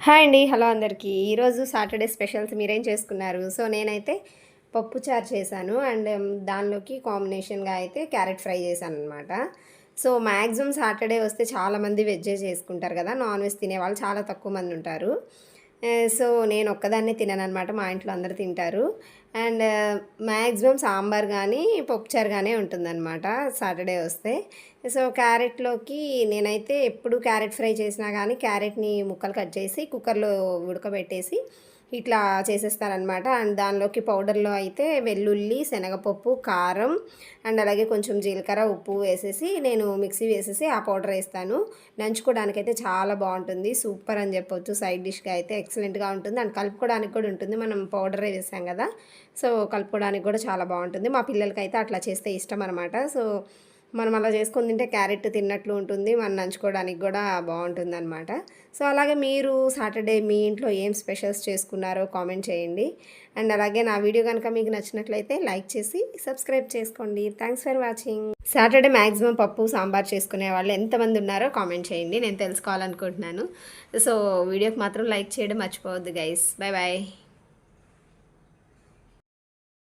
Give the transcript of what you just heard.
Hi అండి. Hello అందరికీ. ఈరోజు సాటర్డే స్పెషల్స్ మీరేం చేసుకున్నారు? సో, నేనైతే పప్పుచారు చేశాను. అండ్ దానిలోకి కాంబినేషన్‌గా అయితే క్యారెట్ ఫ్రై చేశాననమాట. సో, మాక్సిమం సాటర్డే వస్తే చాలామంది వెజ్జే చేసుకుంటారు కదా! నాన్ వెజ్ తినేవాళ్ళు చాలా తక్కువ మందుంటారు. సో, నేనొక్కదాన్నే తినననమాట. మా ఇంట్లో అందరూ తింటారు. అండ్ మాక్సిమం సాంబార్ గానీ, పప్పుచారు గానీ ఉంటుందనమాట సాటర్డే వస్తే. సో, క్యారెట్‌లోకి నేనైతే ఎప్పుడు క్యారెట్ ఫ్రై చేసినా గానీ, క్యారెట్‌ని ముక్కలు కట్ చేసి కుక్కర్‌లో ఉడకబెట్టేసి ఇట్లా చేసేస్తాననమాట. అండ్ దానిలోకి పౌడర్‌లో అయితే వెల్లుల్లి, శనగపప్పు, కారం అండ్ అలాగే కొంచెం జీలకర్ర, ఉప్పు వేసేసి నేను మిక్సీ వేసేసి ఆ పౌడర్ ఏస్తాను. నంచుకోవడానికైతే చాలా బావుంటుంది. సూపర్ అని చెప్పొచ్చు. సైడ్ డిష్‌గా అయితే ఎక్సలెంట్‌గా ఉంటుంది. అండ్ కలుపుకోవడానికి కూడా ఉంటుంది. మనం పౌడరే వేసాం గదా! సో, కలుపుకోవడానికి కూడా చాలా బావుంటుంది. మా పిల్లలకైతే అట్లా చేస్తే ఇష్టమనమాట. సో, మనం అలా చేసుకొని తింటే క్యారెట్ తిన్నట్లు ఉంటుంది. మనం నంచుకోవడానికి గూడా బావుంటుందనమాట. సో, అలాగే మీరు సాటర్డే మీ ఇంట్లో ఏం స్పెషల్స్ చేసుకున్నారో కామెంట్ చేయండి. అండ్ అలాగే నా వీడియో గనుక మీకు నచ్చినట్లయితే లైక్ చేసి సబ్స్క్రైబ్ చేసుకోండి. Thanks for watching. Saturday maximum పప్పు, సాంబార్ చేసుకునే వాళ్ళు ఎంతమంది ఉన్నారో కామెంట్ చేయండి. నేను తెలుసుకోవాలనుకుంటున్నాను. సో, వీడియోకి మాత్రం లైక్ చేయడం మర్చిపోవద్దు గైస్. Bye bye.